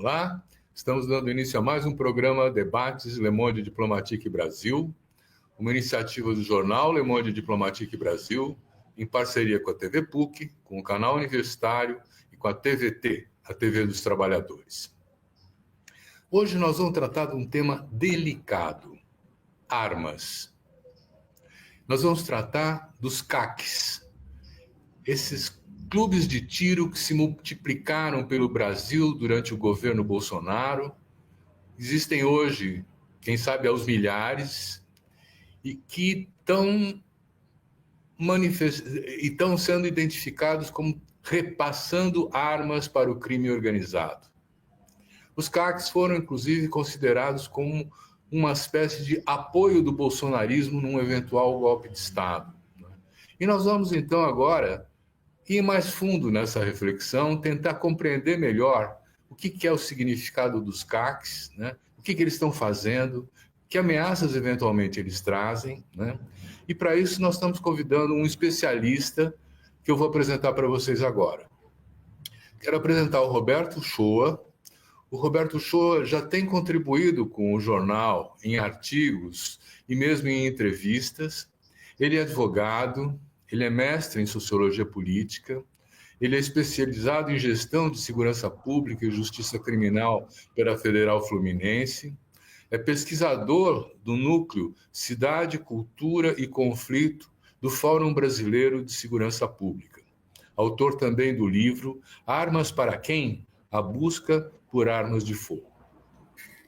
Olá, estamos dando início a mais um programa Debates Le Monde Diplomatique Brasil, uma iniciativa do jornal Le Monde Diplomatique Brasil, em parceria com a TV PUC, com o canal universitário e com a TVT, a TV dos Trabalhadores. Hoje nós vamos tratar de um tema delicado, armas. Nós vamos tratar dos CACs, esses clubes de tiro que se multiplicaram pelo Brasil durante o governo Bolsonaro. Existem hoje, quem sabe, aos milhares, e que estão sendo identificados como repassando armas para o crime organizado. Os CACs foram, inclusive, considerados como uma espécie de apoio do bolsonarismo num eventual golpe de Estado. E nós vamos, então, agora ir mais fundo nessa reflexão, tentar compreender melhor o que é o significado dos CACs, né? O que eles estão fazendo, que ameaças eventualmente eles trazem, né? E para isso nós estamos convidando um especialista que eu vou apresentar para vocês agora. Quero apresentar o Roberto Shoa. O Roberto Shoa já tem contribuído com o jornal em artigos e mesmo em entrevistas. Ele é advogado, ele é mestre em Sociologia Política, ele é especializado em Gestão de Segurança Pública e Justiça Criminal pela Federal Fluminense, é pesquisador do núcleo Cidade, Cultura e Conflito do Fórum Brasileiro de Segurança Pública. Autor também do livro Armas para Quem? A Busca por Armas de Fogo.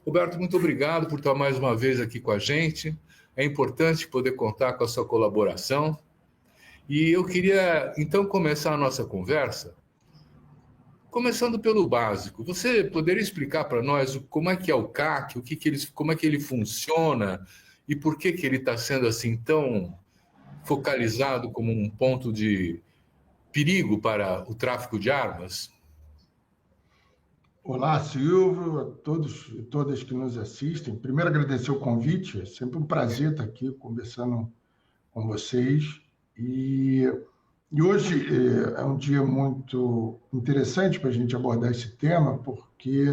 Roberto, muito obrigado por estar mais uma vez aqui com a gente. É importante poder contar com a sua colaboração. E eu queria, então, começar a nossa conversa começando pelo básico. Você poderia explicar para nós como é que é o CAC, como é que ele funciona e por que ele está sendo assim tão focalizado como um ponto de perigo para o tráfico de armas? Olá, Silvio, a todos e todas que nos assistem. Primeiro, agradecer o convite. É sempre um prazer estar aqui conversando com vocês. E hoje é um dia muito interessante para a gente abordar esse tema, porque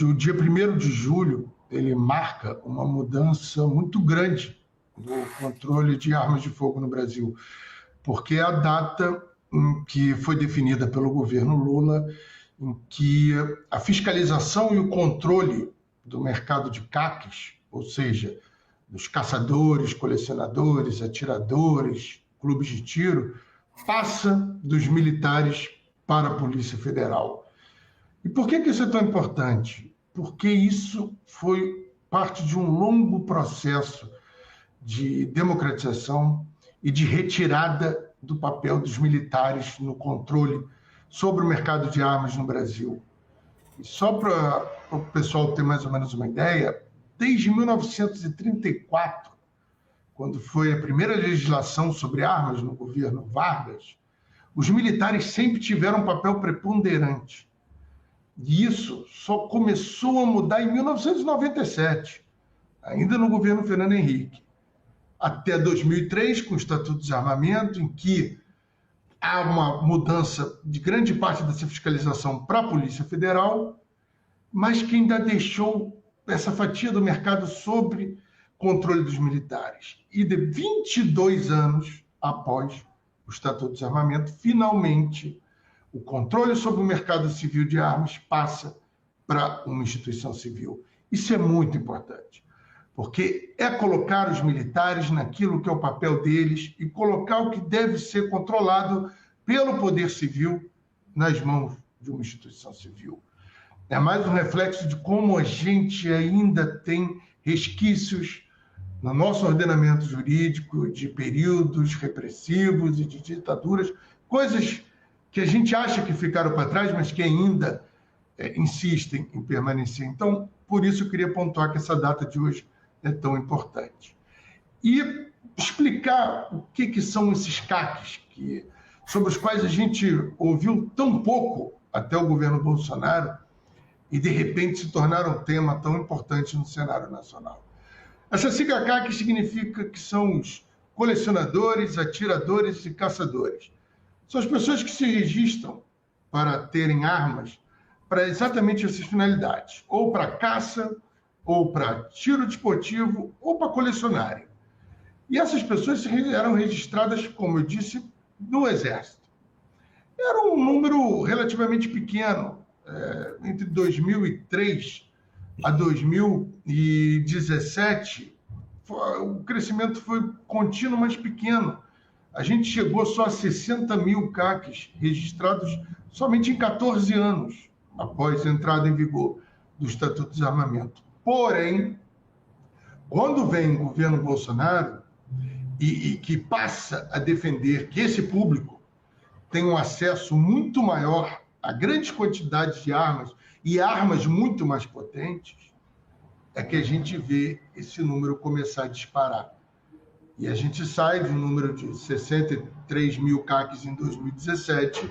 o dia 1º de julho ele marca uma mudança muito grande no controle de armas de fogo no Brasil, porque é a data em que foi definida pelo governo Lula, em que a fiscalização e o controle do mercado de CACs, ou seja, dos caçadores, colecionadores, atiradores, clubes de tiro, passa dos militares para a Polícia Federal. E por que isso é tão importante? Porque isso foi parte de um longo processo de democratização e de retirada do papel dos militares no controle sobre o mercado de armas no Brasil. E só para o pessoal ter mais ou menos uma ideia, desde 1934, quando foi a primeira legislação sobre armas no governo Vargas, os militares sempre tiveram um papel preponderante. E isso só começou a mudar em 1997, ainda no governo Fernando Henrique, até 2003, com o Estatuto de Desarmamento, em que há uma mudança de grande parte dessa fiscalização para a Polícia Federal, mas que ainda deixou essa fatia do mercado sob controle dos militares. E de 22 anos após o Estatuto de Desarmamento, finalmente, o controle sobre o mercado civil de armas passa para uma instituição civil. Isso é muito importante, porque é colocar os militares naquilo que é o papel deles e colocar o que deve ser controlado pelo poder civil nas mãos de uma instituição civil. É mais um reflexo de como a gente ainda tem resquícios no nosso ordenamento jurídico de períodos repressivos e de ditaduras, coisas que a gente acha que ficaram para trás, mas que ainda insistem em permanecer. Então, por isso eu queria pontuar que essa data de hoje é tão importante. E explicar o que são esses CACs, sobre os quais a gente ouviu tão pouco até o governo Bolsonaro, e, de repente, se tornaram um tema tão importante no cenário nacional. Essa sigla CAC significa que são os colecionadores, atiradores e caçadores. São as pessoas que se registram para terem armas para exatamente essas finalidades, ou para caça, ou para tiro desportivo, ou para colecionarem. E essas pessoas eram registradas, como eu disse, no Exército. Era um número relativamente pequeno. Entre 2003 a 2017, o crescimento foi contínuo, mas pequeno. A gente chegou só a 60 mil CACs registrados somente em 14 anos após a entrada em vigor do Estatuto de Desarmamento. Porém, quando vem o governo Bolsonaro e que passa a defender que esse público tem um acesso muito maior a grandes quantidades de armas e armas muito mais potentes, é que a gente vê esse número começar a disparar. E a gente sai de um número de 63 mil CACs em 2017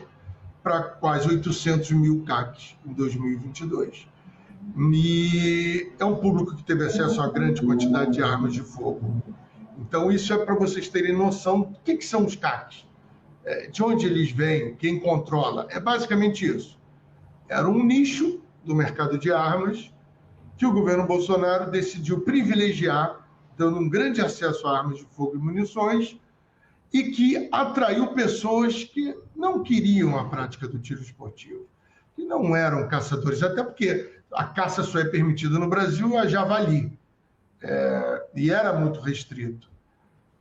para quase 800 mil CACs em 2022. E é um público que teve acesso a grande quantidade de armas de fogo. Então, isso é para vocês terem noção do que são os CACs, de onde eles vêm, quem controla. É basicamente isso. Era um nicho do mercado de armas que o governo Bolsonaro decidiu privilegiar, dando um grande acesso a armas de fogo e munições, e que atraiu pessoas que não queriam a prática do tiro esportivo, que não eram caçadores, até porque a caça só é permitida no Brasil a javali, e era muito restrito.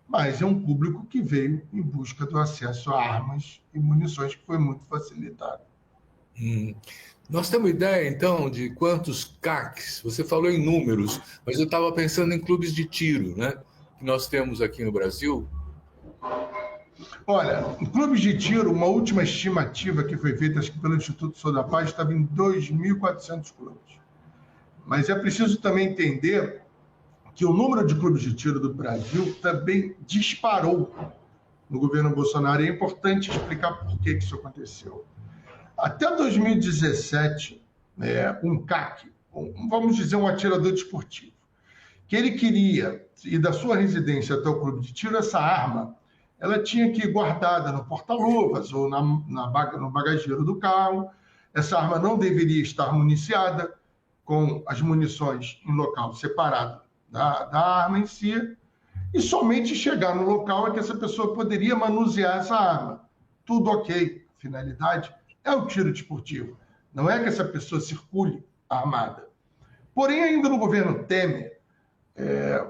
Mas é um público que veio em busca do acesso a armas e munições, que foi muito facilitado. Nós temos ideia, então, de quantos CACs? Você falou em números, mas eu estava pensando em clubes de tiro, né? Que nós temos aqui no Brasil. Olha, em clubes de tiro, uma última estimativa que foi feita, acho que pelo Instituto Sou da Paz, estava em 2.400 clubes. Mas é preciso também entender que o número de clubes de tiro do Brasil também disparou no governo Bolsonaro. E é importante explicar por que isso aconteceu. Até 2017, um CAC, vamos dizer um atirador desportivo, que ele queria ir da sua residência até o clube de tiro, essa arma, ela tinha que ir guardada no porta-luvas ou no bagageiro do carro. Essa arma não deveria estar municiada com as munições em local separado da arma em si, e somente chegar no local é que essa pessoa poderia manusear essa arma. Tudo ok. A finalidade é o tiro desportivo. Não é que essa pessoa circule armada. Porém, ainda no governo Temer,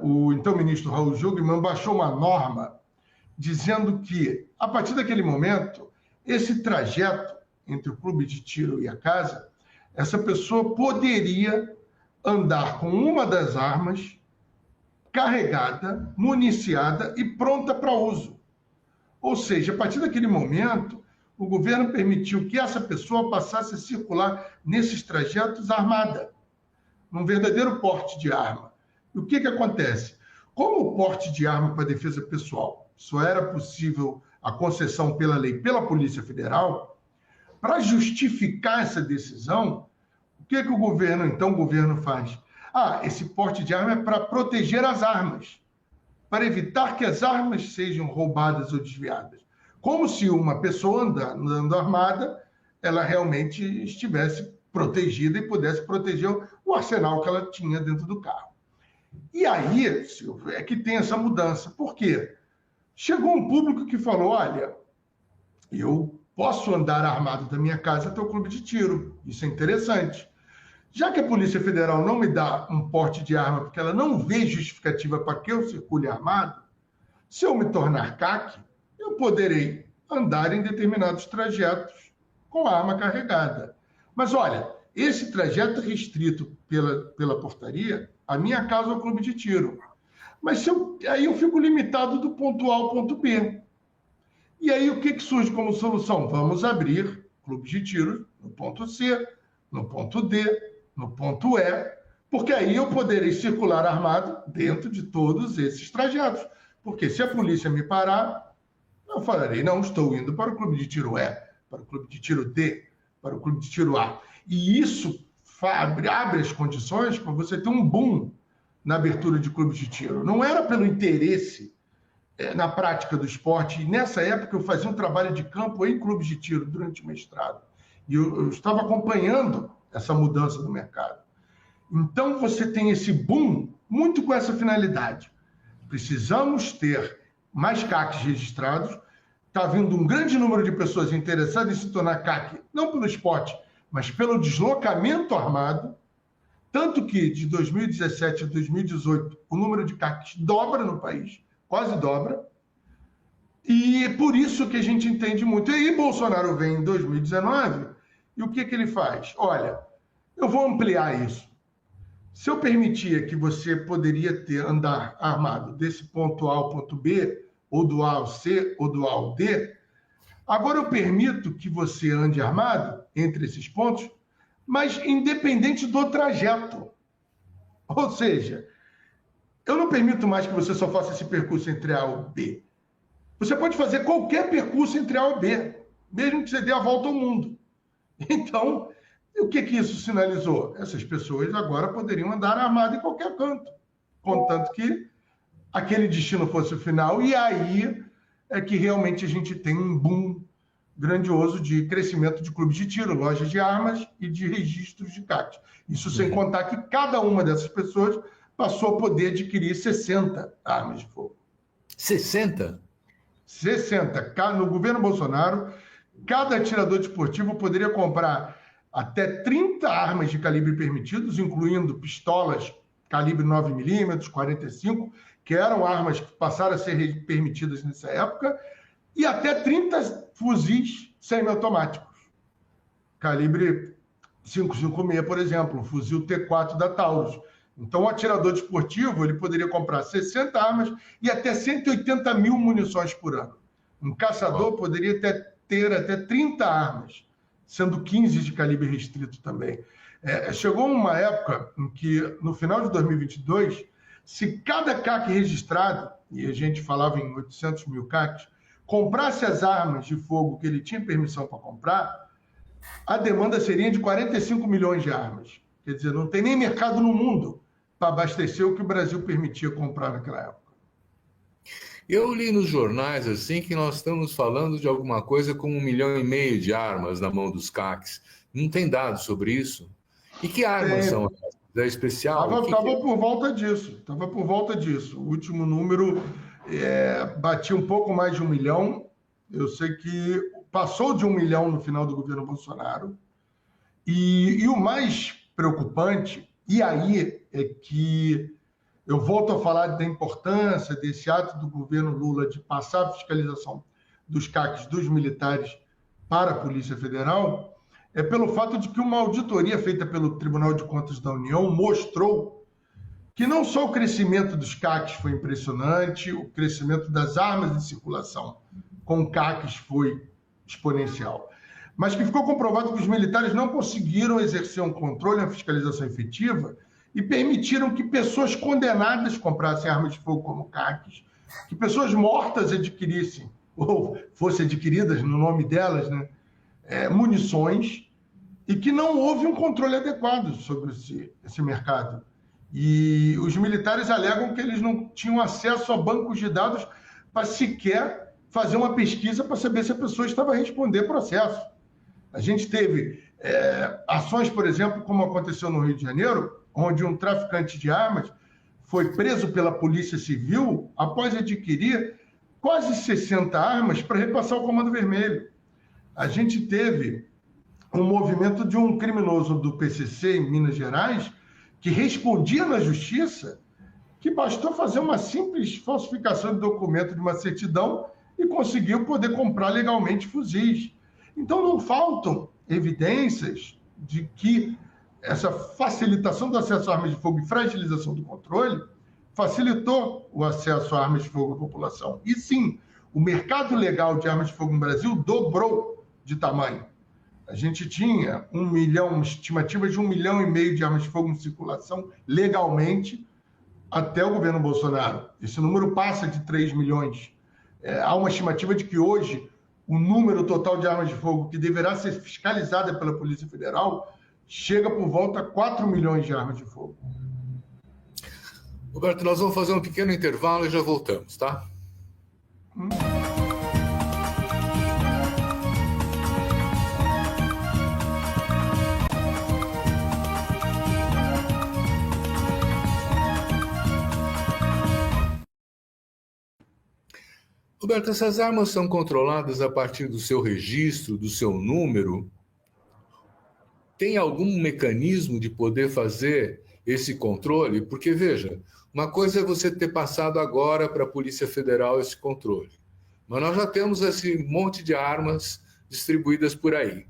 o então ministro Raul Jungmann baixou uma norma dizendo que, a partir daquele momento, esse trajeto entre o clube de tiro e a casa, essa pessoa poderia andar com uma das armas carregada, municiada e pronta para uso. Ou seja, a partir daquele momento, o governo permitiu que essa pessoa passasse a circular nesses trajetos armada, num verdadeiro porte de arma. E o que acontece? Como o porte de arma para defesa pessoal só era possível a concessão pela lei pela Polícia Federal, para justificar essa decisão, o que o governo faz? Esse porte de arma é para proteger as armas, para evitar que as armas sejam roubadas ou desviadas. Como se uma pessoa andando armada, ela realmente estivesse protegida e pudesse proteger o arsenal que ela tinha dentro do carro. E aí, Silvio, é que tem essa mudança. Por quê? Chegou um público que falou, olha, eu posso andar armado da minha casa até o clube de tiro. Isso é interessante. Já que a Polícia Federal não me dá um porte de arma porque ela não vê justificativa para que eu circule armado, se eu me tornar CAC, eu poderei andar em determinados trajetos com a arma carregada. Mas, olha, esse trajeto é restrito pela portaria, a minha casa ao clube de tiro. Mas aí eu fico limitado do ponto A ao ponto B. E aí o que surge como solução? Vamos abrir clubes de tiro no ponto C, no ponto D, no ponto E, porque aí eu poderei circular armado dentro de todos esses trajetos. Porque se a polícia me parar, eu falarei, não, estou indo para o clube de tiro E, para o clube de tiro D, para o clube de tiro A. E isso abre as condições para você ter um boom na abertura de clubes de tiro. Não era pelo interesse na prática do esporte. E nessa época eu fazia um trabalho de campo em clubes de tiro durante o mestrado. E eu estava acompanhando essa mudança do mercado. Então, você tem esse boom muito com essa finalidade. Precisamos ter mais CACs registrados. Está vindo um grande número de pessoas interessadas em se tornar CAC, não pelo esporte, mas pelo deslocamento armado. Tanto que, de 2017 a 2018, o número de CACs dobra no país, quase dobra. E por isso que a gente entende muito. E aí Bolsonaro vem em 2019, e o que ele faz? Olha, eu vou ampliar isso. Se eu permitia que você poderia andar armado desse ponto A ao ponto B, ou do A ao C, ou do A ao D, agora eu permito que você ande armado entre esses pontos, mas independente do trajeto. Ou seja, eu não permito mais que você só faça esse percurso entre A e B. Você pode fazer qualquer percurso entre A e B, mesmo que você dê a volta ao mundo. Então, o que isso sinalizou? Essas pessoas agora poderiam andar armadas em qualquer canto, contanto que aquele destino fosse o final, e aí é que realmente a gente tem um boom grandioso de crescimento de clubes de tiro, lojas de armas e de registros de CACs. Isso sem contar que cada uma dessas pessoas passou a poder adquirir 60 armas de fogo. 60? 60. No governo Bolsonaro, cada atirador desportivo poderia comprar até 30 armas de calibre permitidos, incluindo pistolas calibre 9mm, 45, que eram armas que passaram a ser permitidas nessa época, e até 30 fuzis semiautomáticos, calibre 5,56, por exemplo, um fuzil T4 da Taurus. Então, o atirador desportivo ele poderia comprar 60 armas e até 180 mil munições por ano. Um caçador poderia ter até 30 armas, sendo 15 de calibre restrito também. Chegou uma época em que, no final de 2022, se cada CAC registrado, e a gente falava em 800 mil CACs, comprasse as armas de fogo que ele tinha permissão para comprar, a demanda seria de 45 milhões de armas. Quer dizer, não tem nem mercado no mundo para abastecer o que o Brasil permitia comprar naquela época. Eu li nos jornais assim que nós estamos falando de alguma coisa como 1,5 milhão de armas na mão dos CACs. Não tem dados sobre isso? E que armas são essas? É especial? Estava por volta disso. Estava por volta disso. O último número batia um pouco mais de 1 milhão. Eu sei que passou de 1 milhão no final do governo Bolsonaro. E o mais preocupante, e aí é que eu volto a falar da importância desse ato do governo Lula de passar a fiscalização dos CACs dos militares para a Polícia Federal, é pelo fato de que uma auditoria feita pelo Tribunal de Contas da União mostrou que não só o crescimento dos CACs foi impressionante, o crescimento das armas em circulação com CACs foi exponencial, mas que ficou comprovado que os militares não conseguiram exercer um controle e uma fiscalização efetiva e permitiram que pessoas condenadas comprassem armas de fogo como CACs, que pessoas mortas adquirissem, ou fossem adquiridas no nome delas, né, munições, e que não houve um controle adequado sobre esse mercado. E os militares alegam que eles não tinham acesso a bancos de dados para sequer fazer uma pesquisa para saber se a pessoa estava a responder processo. A gente teve ações, por exemplo, como aconteceu no Rio de Janeiro, onde um traficante de armas foi preso pela Polícia Civil após adquirir quase 60 armas para repassar ao Comando Vermelho. A gente teve um movimento de um criminoso do PCC em Minas Gerais que respondia na justiça que bastou fazer uma simples falsificação de documento de uma certidão e conseguiu poder comprar legalmente fuzis. Então, não faltam evidências de que essa facilitação do acesso a armas de fogo e fragilização do controle facilitou o acesso a armas de fogo à população. E sim, o mercado legal de armas de fogo no Brasil dobrou de tamanho. A gente tinha uma estimativa de 1,5 milhão de armas de fogo em circulação legalmente até o governo Bolsonaro. Esse número passa de 3 milhões. Há uma estimativa de que hoje o número total de armas de fogo que deverá ser fiscalizada pela Polícia Federal chega por volta a 4 milhões de armas de fogo. Roberto, nós vamos fazer um pequeno intervalo e já voltamos, tá? Roberto, essas armas são controladas a partir do seu registro, do seu número? Tem algum mecanismo de poder fazer esse controle? Porque, veja, uma coisa é você ter passado agora para a Polícia Federal esse controle, mas nós já temos esse monte de armas distribuídas por aí.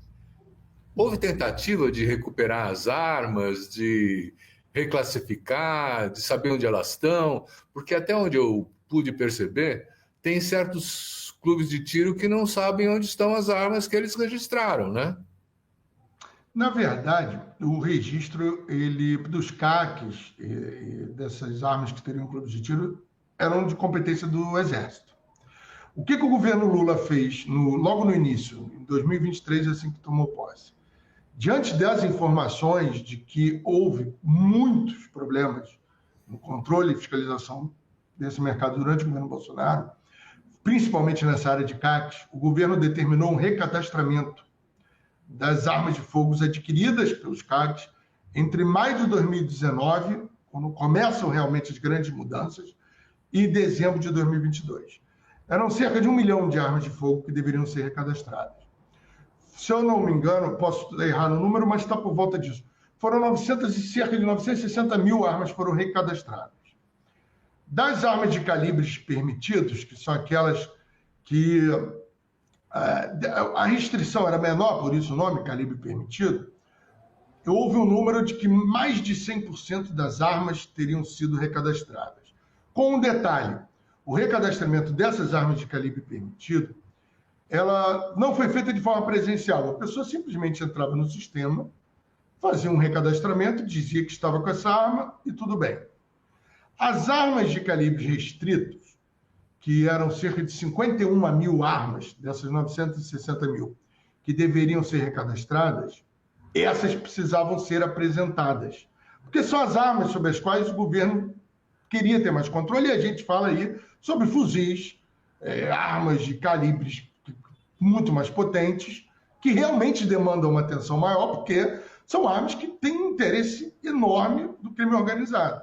Houve tentativa de recuperar as armas, de reclassificar, de saber onde elas estão? Porque até onde eu pude perceber, tem certos clubes de tiro que não sabem onde estão as armas que eles registraram, né? Na verdade, o registro dos CACs, dessas armas que teriam clubes de tiro, eram de competência do Exército. O que o governo Lula fez logo no início, em 2023, assim que tomou posse? Diante das informações de que houve muitos problemas no controle e fiscalização desse mercado durante o governo Bolsonaro, principalmente nessa área de CACs, o governo determinou um recadastramento das armas de fogo adquiridas pelos CACs entre maio de 2019, quando começam realmente as grandes mudanças, e dezembro de 2022. Eram cerca de 1 milhão de armas de fogo que deveriam ser recadastradas. Se eu não me engano, posso errar no número, mas está por volta disso. Foram cerca de 960 mil armas foram recadastradas. Das armas de calibres permitidos, que são aquelas que a restrição era menor, por isso o nome, calibre permitido, houve um número de que mais de 100% das armas teriam sido recadastradas. Com um detalhe, o recadastramento dessas armas de calibre permitido, ela não foi feita de forma presencial. A pessoa simplesmente entrava no sistema, fazia um recadastramento, dizia que estava com essa arma e tudo bem. As armas de calibres restritos, que eram cerca de 51 mil armas, dessas 960 mil, que deveriam ser recadastradas, essas precisavam ser apresentadas. Porque são as armas sobre as quais o governo queria ter mais controle, e a gente fala aí sobre fuzis, armas de calibres muito mais potentes, que realmente demandam uma atenção maior, porque são armas que têm um interesse enorme do crime organizado.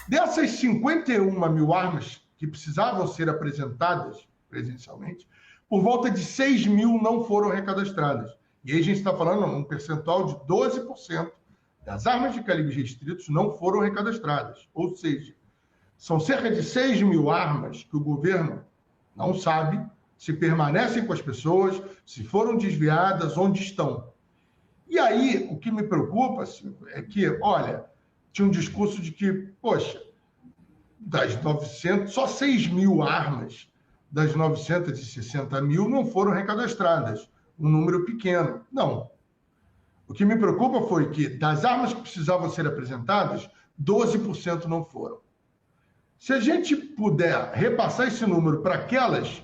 Dessas 51 mil armas que precisavam ser apresentadas presencialmente, por volta de 6 mil não foram recadastradas. E aí a gente está falando um percentual de 12% das armas de calibres restritos não foram recadastradas. Ou seja, são cerca de 6 mil armas que o governo não sabe se permanecem com as pessoas, se foram desviadas, onde estão. E aí, o que me preocupa é que, olha, tinha um discurso de que, poxa, das 900, só 6 mil armas das 960 mil não foram recadastradas. Um número pequeno. Não. O que me preocupa foi que, das armas que precisavam ser apresentadas, 12% não foram. Se a gente puder repassar esse número para aquelas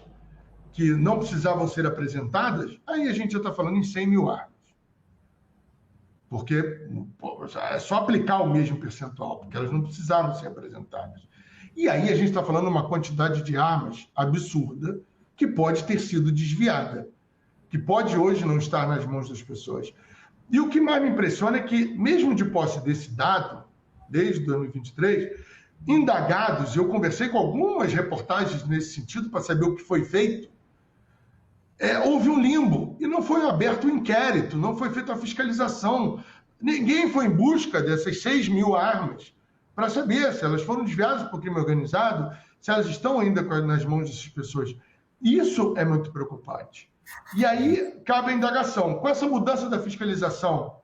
que não precisavam ser apresentadas, aí a gente já está falando em 100 mil armas. Porque é só aplicar o mesmo percentual, porque elas não precisaram ser apresentadas. E aí a gente está falando uma quantidade de armas absurda que pode ter sido desviada, que pode hoje não estar nas mãos das pessoas. E o que mais me impressiona é que, mesmo de posse desse dado, desde 2023, indagados, eu conversei com algumas reportagens nesse sentido para saber o que foi feito, houve um limbo e não foi aberto um inquérito, não foi feita a fiscalização. Ninguém foi em busca dessas 6 mil armas para saber se elas foram desviadas por crime organizado, se elas estão ainda nas mãos dessas pessoas. Isso é muito preocupante. E aí cabe a indagação. Com essa mudança da fiscalização,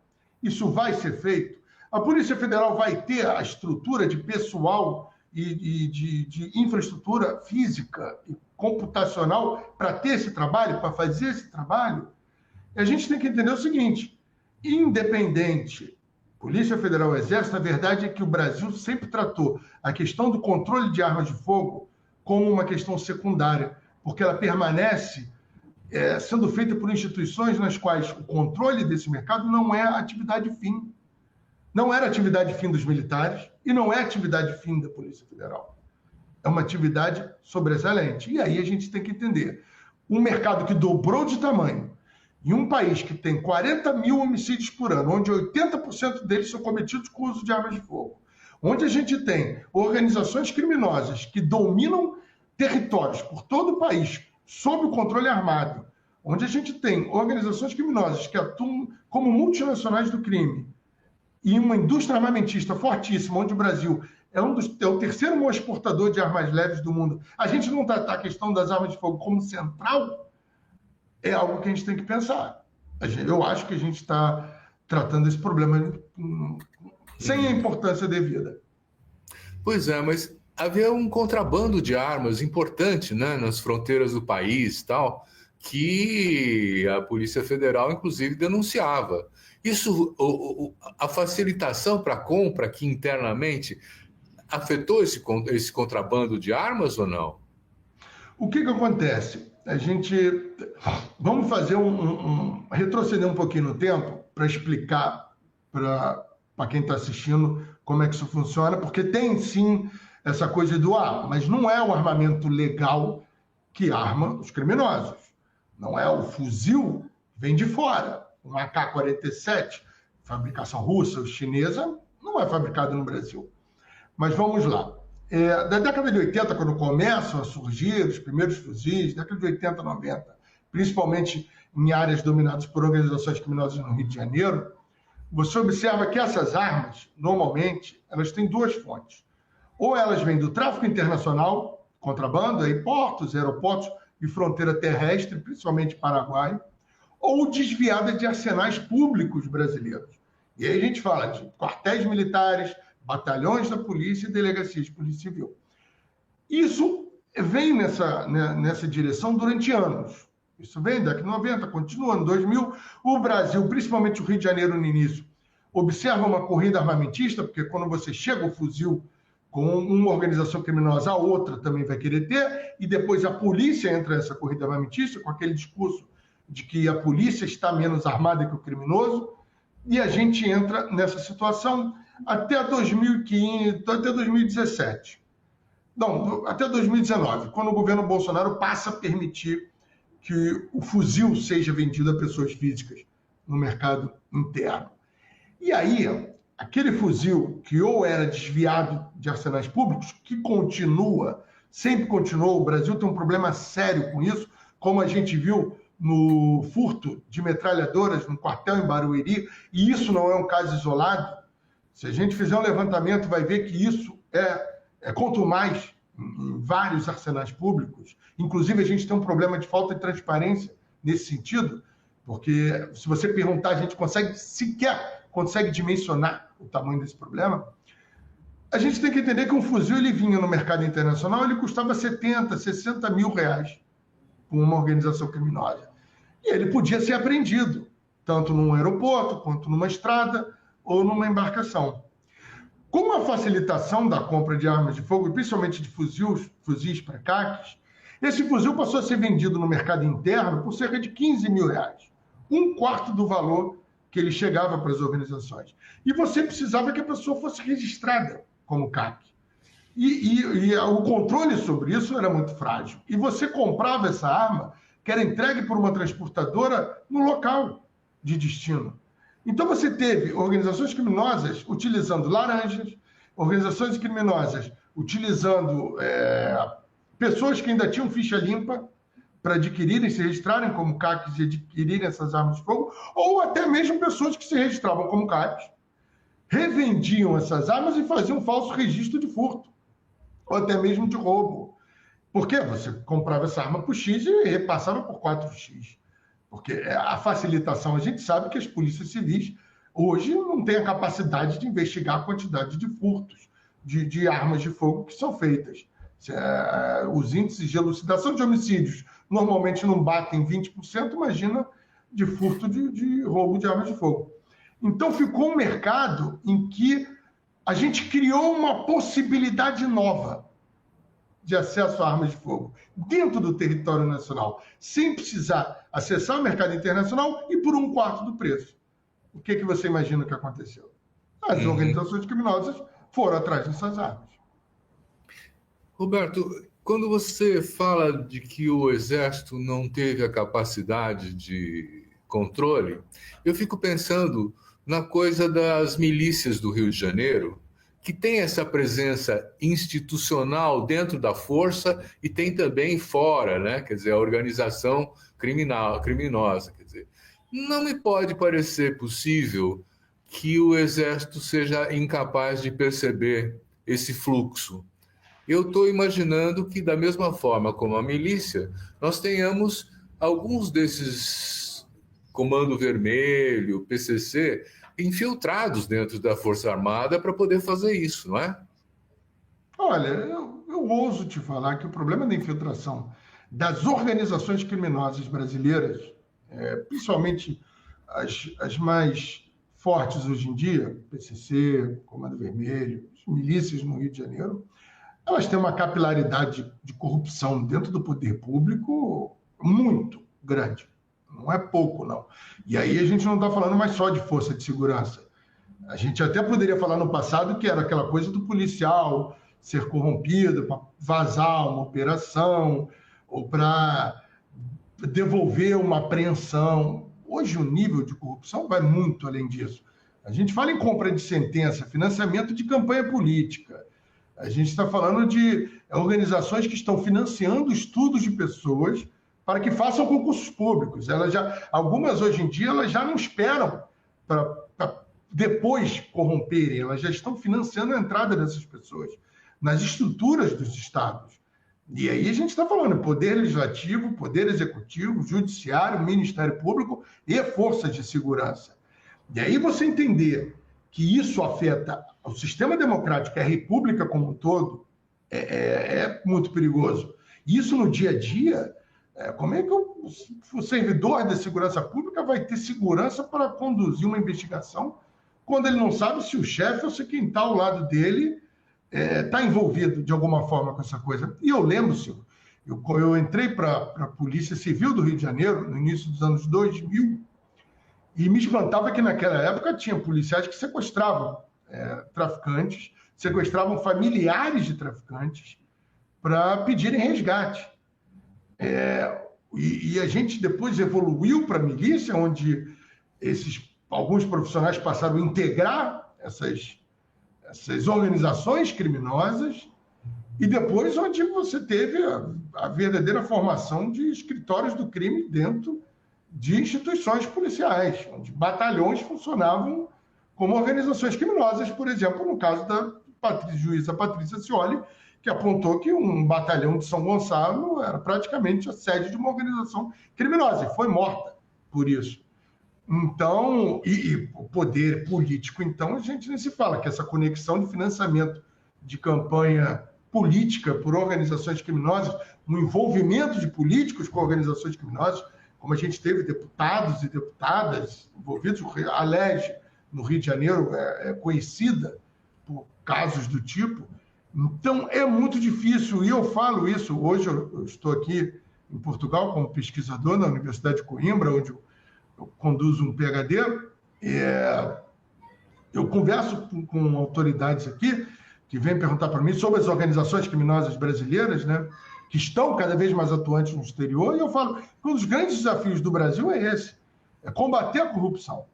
isso vai ser feito? A Polícia Federal vai ter a estrutura de pessoal e de infraestrutura física e computacional para ter esse trabalho, para fazer esse trabalho? E a gente tem que entender o seguinte: independente, Polícia Federal, Exército, a verdade é que o Brasil sempre tratou a questão do controle de armas de fogo como uma questão secundária, porque ela permanece sendo feita por instituições nas quais o controle desse mercado não é atividade fim. Não era atividade fim dos militares e não é atividade fim da Polícia Federal. É uma atividade sobressalente. E aí a gente tem que entender. Um mercado que dobrou de tamanho, em um país que tem 40 mil homicídios por ano, onde 80% deles são cometidos com o uso de armas de fogo, onde a gente tem organizações criminosas que dominam territórios por todo o país, sob o controle armado, onde a gente tem organizações criminosas que atuam como multinacionais do crime e uma indústria armamentista fortíssima, onde o Brasil é o terceiro maior exportador de armas leves do mundo, a gente não tratar a questão das armas de fogo como central, é algo que a gente tem que pensar. Eu acho que a gente está tratando esse problema sem a importância devida. Pois é, mas havia um contrabando de armas importante, né, nas fronteiras do país e tal, que a Polícia Federal, inclusive, denunciava. Isso, a facilitação para a compra aqui internamente, afetou esse contrabando de armas ou não? O que acontece? Vamos fazer retroceder um pouquinho no tempo para explicar para quem está assistindo como é que isso funciona, porque tem sim essa coisa do mas não é o armamento legal que arma os criminosos. Não é o fuzil, vem de fora. Um AK-47, fabricação russa ou chinesa, não é fabricado no Brasil. Mas vamos lá. Da década de 80, quando começam a surgir os primeiros fuzis, década de 80, 90, principalmente em áreas dominadas por organizações criminosas no Rio de Janeiro, você observa que essas armas, normalmente, elas têm duas fontes. Ou elas vêm do tráfico internacional, contrabando, aí portos, aeroportos e fronteira terrestre, principalmente Paraguai, ou desviada de arsenais públicos brasileiros. E aí a gente fala de quartéis militares, batalhões da polícia e delegacias de polícia civil. Isso vem nessa direção durante anos. Isso vem da década de 90, continua no 2000. O Brasil, principalmente o Rio de Janeiro no início, observa uma corrida armamentista, porque quando você chega o fuzil com uma organização criminosa, a outra também vai querer ter, e depois a polícia entra nessa corrida armamentista, com aquele discurso de que a polícia está menos armada que o criminoso, e a gente entra nessa situação até 2015, até 2017. Não, até 2019, quando o governo Bolsonaro passa a permitir que o fuzil seja vendido a pessoas físicas no mercado interno. E aí, aquele fuzil que ou era desviado de arsenais públicos, que continua, sempre continuou, o Brasil tem um problema sério com isso, como a gente viu no furto de metralhadoras no quartel em Barueri, e isso não é um caso isolado. Se a gente fizer um levantamento, vai ver que isso quanto mais em vários arsenais públicos. Inclusive, a gente tem um problema de falta de transparência nesse sentido, porque se você perguntar, a gente sequer consegue dimensionar o tamanho desse problema. A gente tem que entender que um fuzil ele vinha no mercado internacional, ele custava 70, 60 mil reais com uma organização criminosa. E ele podia ser apreendido, tanto num aeroporto, quanto numa estrada ou numa embarcação. Com a facilitação da compra de armas de fogo, principalmente de fuzis para CACs, esse fuzil passou a ser vendido no mercado interno por cerca de 15 mil reais, um quarto do valor que ele chegava para as organizações. E você precisava que a pessoa fosse registrada como CAC. E o controle sobre isso era muito frágil. E você comprava essa arma, que era entregue por uma transportadora no local de destino. Então você teve organizações criminosas utilizando laranjas, organizações criminosas utilizando pessoas que ainda tinham ficha limpa para adquirirem, se registrarem como CACs e adquirirem essas armas de fogo, ou até mesmo pessoas que se registravam como CACs, revendiam essas armas e faziam um falso registro de furto, ou até mesmo de roubo. Por quê? Você comprava essa arma por X e repassava por 4X. Porque a facilitação, a gente sabe que as polícias civis hoje não têm a capacidade de investigar a quantidade de furtos de armas de fogo que são feitas. Os índices de elucidação de homicídios normalmente não batem 20%, imagina de furto de roubo de armas de fogo. Então ficou um mercado em que a gente criou uma possibilidade nova de acesso a armas de fogo dentro do território nacional, sem precisar acessar o mercado internacional e por um quarto do preço. O que você imagina que aconteceu? As organizações criminosas foram atrás dessas armas. Roberto, quando você fala de que o Exército não teve a capacidade de controle, eu fico pensando na coisa das milícias do Rio de Janeiro, que tem essa presença institucional dentro da força e tem também fora, né? Quer dizer, a organização criminosa. Quer dizer, não me pode parecer possível que o Exército seja incapaz de perceber esse fluxo. Eu estou imaginando que, da mesma forma como a milícia, nós tenhamos alguns desses Comando Vermelho, PCC, infiltrados dentro da Força Armada para poder fazer isso, não é? Olha, eu ouso te falar que o problema da infiltração das organizações criminosas brasileiras, principalmente as mais fortes hoje em dia, PCC, Comando Vermelho, as milícias no Rio de Janeiro, elas têm uma capilaridade de corrupção dentro do poder público muito grande. Não é pouco, não. E aí a gente não está falando mais só de força de segurança. A gente até poderia falar no passado que era aquela coisa do policial ser corrompido para vazar uma operação ou para devolver uma apreensão. Hoje o nível de corrupção vai muito além disso. A gente fala em compra de sentença, financiamento de campanha política. A gente está falando de organizações que estão financiando estudos de pessoas para que façam concursos públicos. Algumas hoje em dia elas já não esperam para depois corromperem, elas já estão financiando a entrada dessas pessoas nas estruturas dos estados. E aí a gente está falando poder legislativo, poder executivo, judiciário, Ministério Público e forças de segurança. E aí você entender que isso afeta o sistema democrático, a república como um todo, é muito perigoso. Isso no dia a dia, como é que o servidor da segurança pública vai ter segurança para conduzir uma investigação quando ele não sabe se o chefe ou se quem está ao lado dele está envolvido de alguma forma com essa coisa? E eu lembro, senhor, eu entrei para a Polícia Civil do Rio de Janeiro no início dos anos 2000 e me espantava que naquela época tinha policiais que sequestravam traficantes, sequestravam familiares de traficantes para pedirem resgate. E a gente depois evoluiu para a milícia, onde alguns profissionais passaram a integrar essas organizações criminosas, e depois onde você teve a verdadeira formação de escritórios do crime dentro de instituições policiais, onde batalhões funcionavam como organizações criminosas, por exemplo, no caso da juíza Patrícia Scioli, que apontou que um batalhão de São Gonçalo era praticamente a sede de uma organização criminosa, e foi morta por isso. Então, e o poder político, então, a gente nem se fala que essa conexão de financiamento de campanha política por organizações criminosas, no envolvimento de políticos com organizações criminosas, como a gente teve deputados e deputadas envolvidos, a LERJ, no Rio de Janeiro, é conhecida por casos do tipo. Então, é muito difícil, e eu falo isso, hoje eu estou aqui em Portugal como pesquisador na Universidade de Coimbra, onde eu conduzo um PhD, eu converso com autoridades aqui que vêm perguntar para mim sobre as organizações criminosas brasileiras, né, que estão cada vez mais atuantes no exterior, e eu falo que um dos grandes desafios do Brasil é esse, é combater a corrupção.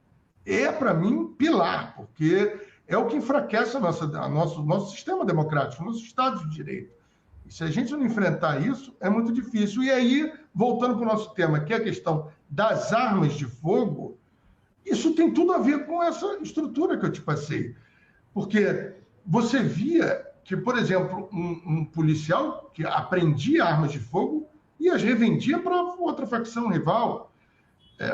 Para mim, pilar, porque é o que enfraquece nosso sistema democrático, nosso Estado de Direito. E se a gente não enfrentar isso, é muito difícil. E aí, voltando para o nosso tema, que é a questão das armas de fogo, isso tem tudo a ver com essa estrutura que eu te passei. Porque você via que, por exemplo, um policial que apreendia armas de fogo e as revendia para outra facção rival.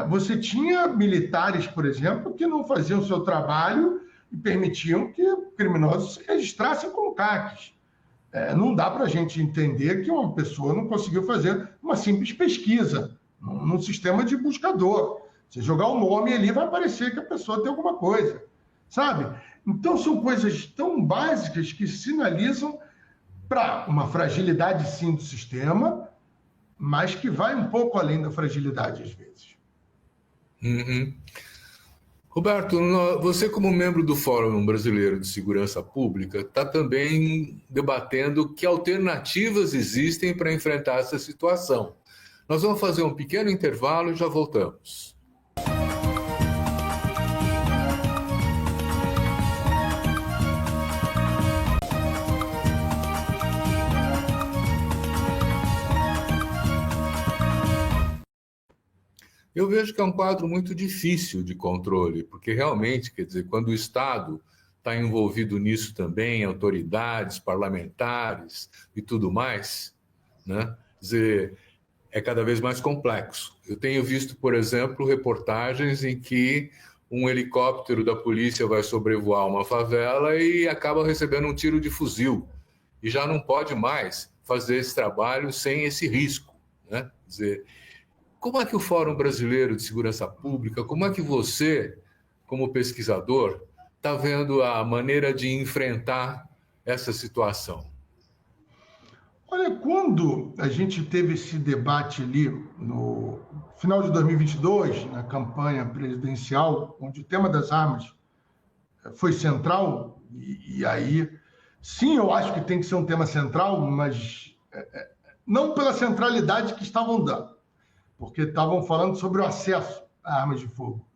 Você tinha militares, por exemplo, que não faziam o seu trabalho e permitiam que criminosos se registrassem como CACs. Não dá para a gente entender que uma pessoa não conseguiu fazer uma simples pesquisa num sistema de buscador. Você jogar o nome ali, vai aparecer que a pessoa tem alguma coisa, sabe? Então, são coisas tão básicas que sinalizam para uma fragilidade, sim, do sistema, mas que vai um pouco além da fragilidade, às vezes. Uhum. Roberto, você como membro do Fórum Brasileiro de Segurança Pública está também debatendo que alternativas existem para enfrentar essa situação. Nós vamos fazer um pequeno intervalo e já voltamos. Eu vejo que é um quadro muito difícil de controle, porque realmente, quer dizer, quando o Estado está envolvido nisso também, autoridades, parlamentares e tudo mais, né? Quer dizer, é cada vez mais complexo. Eu tenho visto, por exemplo, reportagens em que um helicóptero da polícia vai sobrevoar uma favela e acaba recebendo um tiro de fuzil. E já não pode mais fazer esse trabalho sem esse risco, né? Quer dizer, como é que o Fórum Brasileiro de Segurança Pública, como é que você, como pesquisador, está vendo a maneira de enfrentar essa situação? Olha, quando a gente teve esse debate ali no final de 2022, na campanha presidencial, onde o tema das armas foi central, e aí, sim, eu acho que tem que ser um tema central, mas não pela centralidade que estavam dando, porque estavam falando sobre o acesso a armas de fogo.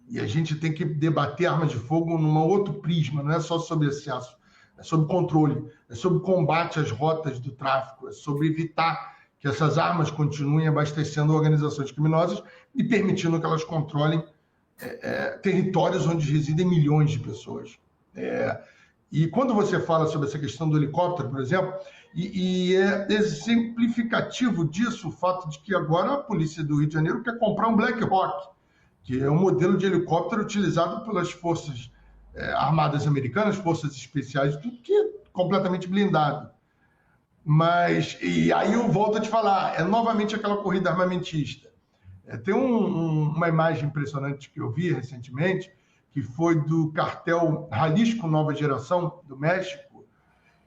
E a gente tem que debater armas de fogo num outro prisma, não é só sobre acesso, é sobre controle, é sobre combate às rotas do tráfico, é sobre evitar que essas armas continuem abastecendo organizações criminosas e permitindo que elas controlem territórios onde residem milhões de pessoas. E quando você fala sobre essa questão do helicóptero, por exemplo, e é exemplificativo disso o fato de que agora a polícia do Rio de Janeiro quer comprar um Black Hawk, que é um modelo de helicóptero utilizado pelas forças armadas americanas, forças especiais, tudo que é completamente blindado. Mas, e aí eu volto a te falar, é novamente aquela corrida armamentista. Tem uma imagem impressionante que eu vi recentemente, que foi do cartel Jalisco Nova Geração, do México,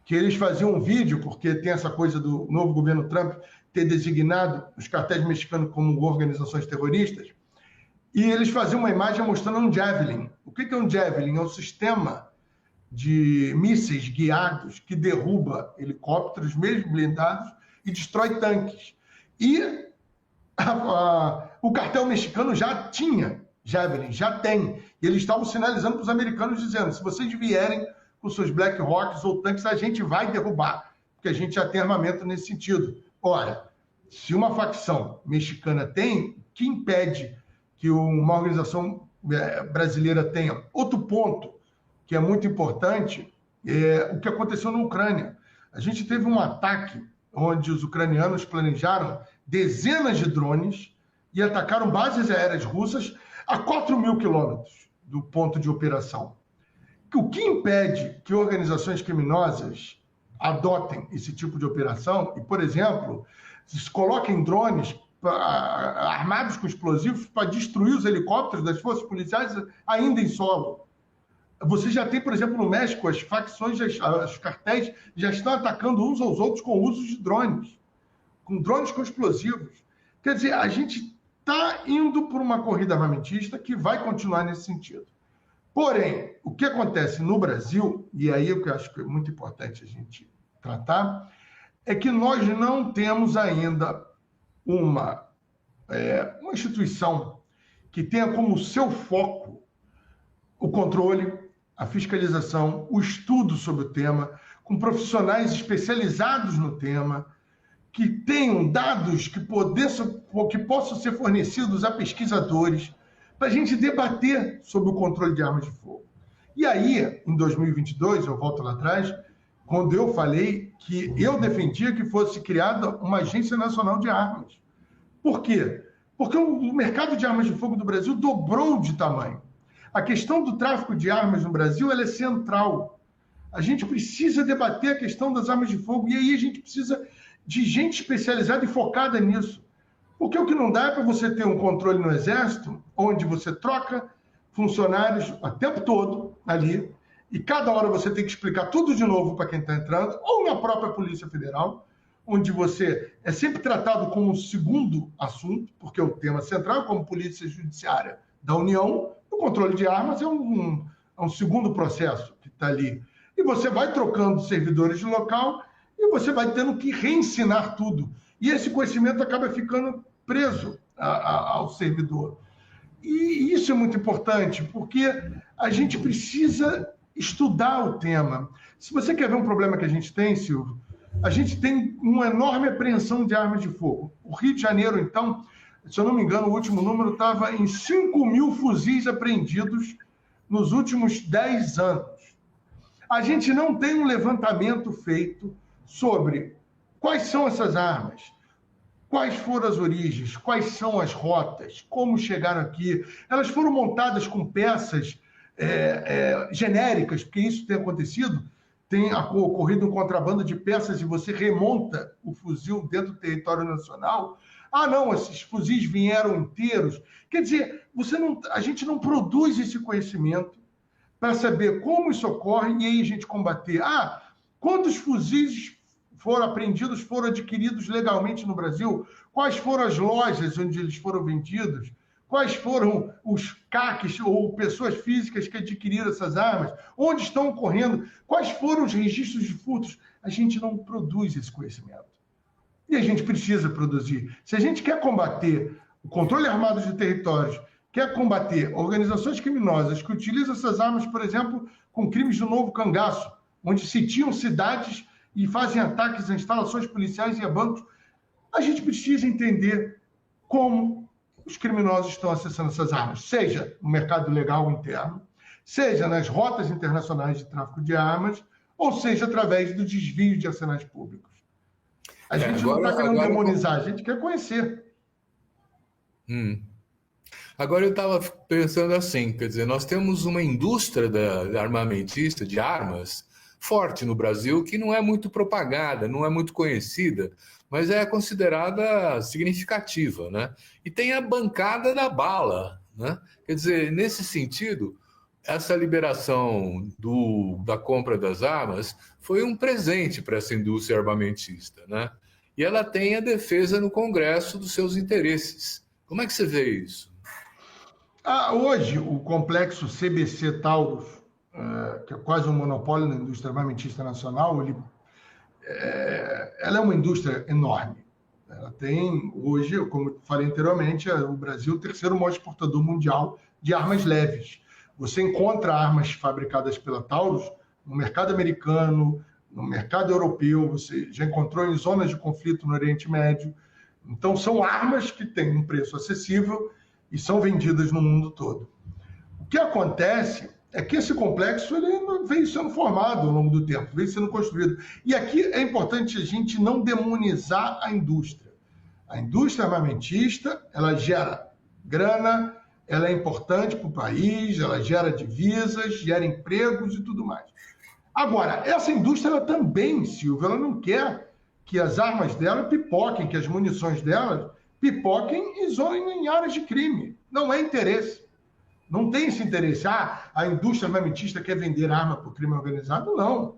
que eles faziam um vídeo, porque tem essa coisa do novo governo Trump ter designado os cartéis mexicanos como organizações terroristas, e eles faziam uma imagem mostrando um Javelin. O que é um Javelin? É um sistema de mísseis guiados que derruba helicópteros, mesmo blindados, e destrói tanques. E o cartel mexicano já tinha Javelin, já tem. E eles estavam sinalizando para os americanos, dizendo, se vocês vierem com seus Black Hawks ou tanques, a gente vai derrubar, porque a gente já tem armamento nesse sentido. Ora, se uma facção mexicana tem, o que impede que uma organização brasileira tenha? Outro ponto que é muito importante é o que aconteceu na Ucrânia. A gente teve um ataque onde os ucranianos planejaram dezenas de drones e atacaram bases aéreas russas a 4.000 quilômetros do ponto de operação. O que impede que organizações criminosas adotem esse tipo de operação e, por exemplo, se coloquem drones armados com explosivos para destruir os helicópteros das forças policiais ainda em solo? Você já tem, por exemplo, no México, as facções, os cartéis já estão atacando uns aos outros com o uso de drones, com explosivos. Quer dizer, a gente está indo por uma corrida armamentista que vai continuar nesse sentido. Porém, o que acontece no Brasil, e aí o que eu acho que é muito importante a gente tratar, é que nós não temos ainda uma instituição que tenha como seu foco o controle, a fiscalização, o estudo sobre o tema, com profissionais especializados no tema, que tenham dados que possam ser fornecidos a pesquisadores, para a gente debater sobre o controle de armas de fogo. E aí, em 2022, eu volto lá atrás, quando eu falei que eu defendia que fosse criada uma Agência Nacional de Armas. Por quê? Porque o mercado de armas de fogo do Brasil dobrou de tamanho. A questão do tráfico de armas no Brasil ela é central. A gente precisa debater a questão das armas de fogo e aí a gente precisa de gente especializada e focada nisso. Porque o que não dá é para você ter um controle no Exército, onde você troca funcionários o tempo todo ali, e cada hora você tem que explicar tudo de novo para quem está entrando, ou na própria Polícia Federal, onde você é sempre tratado como um segundo assunto, porque o tema central é como Polícia Judiciária da União, o controle de armas é um segundo processo que está ali. E você vai trocando servidores de local e você vai tendo que reensinar tudo. E esse conhecimento acaba ficando preso ao servidor. E isso é muito importante, porque a gente precisa estudar o tema. Se você quer ver um problema que a gente tem, Silvio, a gente tem uma enorme apreensão de armas de fogo. O Rio de Janeiro, então, se eu não me engano, o último número estava em 5 mil fuzis apreendidos nos últimos 10 anos. A gente não tem um levantamento feito sobre quais são essas armas, quais foram as origens, quais são as rotas, como chegaram aqui. Elas foram montadas com peças genéricas, porque isso tem acontecido. Tem ocorrido um contrabando de peças e você remonta o fuzil dentro do território nacional. Ah, não, esses fuzis vieram inteiros. Quer dizer, a gente não produz esse conhecimento para saber como isso ocorre e aí a gente combater. Ah, quantos fuzis foram apreendidos, foram adquiridos legalmente no Brasil? Quais foram as lojas onde eles foram vendidos? Quais foram os CACs ou pessoas físicas que adquiriram essas armas? Onde estão ocorrendo? Quais foram os registros de furtos? A gente não produz esse conhecimento. E a gente precisa produzir. Se a gente quer combater o controle armado de territórios, quer combater organizações criminosas que utilizam essas armas, por exemplo, com crimes do novo cangaço, onde sitiam cidades e fazem ataques a instalações policiais e a bancos, a gente precisa entender como os criminosos estão acessando essas armas, seja no mercado legal interno, seja nas rotas internacionais de tráfico de armas, ou seja através do desvio de arsenais públicos. A gente não está querendo demonizar, a gente quer conhecer. Agora eu estava pensando assim, quer dizer, nós temos uma indústria armamentista de armas forte no Brasil que não é muito propagada, não é muito conhecida, mas é considerada significativa, né? E tem a bancada da bala, né? Quer dizer, nesse sentido, essa liberação da compra das armas foi um presente para essa indústria armamentista, né? E ela tem a defesa no Congresso dos seus interesses. Como é que você vê isso? Hoje, o complexo CBC Taurus, que é quase um monopólio na indústria armamentista nacional, ela é uma indústria enorme. Ela tem, hoje, como eu falei anteriormente, o Brasil é o terceiro maior exportador mundial de armas leves. Você encontra armas fabricadas pela Taurus no mercado americano, no mercado europeu, você já encontrou em zonas de conflito no Oriente Médio. Então, são armas que têm um preço acessível e são vendidas no mundo todo. O que acontece é que esse complexo ele vem sendo formado ao longo do tempo, vem sendo construído. E aqui é importante a gente não demonizar a indústria. A indústria armamentista, ela gera grana, ela é importante para o país, ela gera divisas, gera empregos e tudo mais. Agora, essa indústria ela também, Silvio, ela não quer que as armas dela pipoquem, que as munições dela pipoquem em áreas de crime. Não é interesse. Não tem esse interesse. A indústria armamentista quer vender arma para o crime organizado? Não.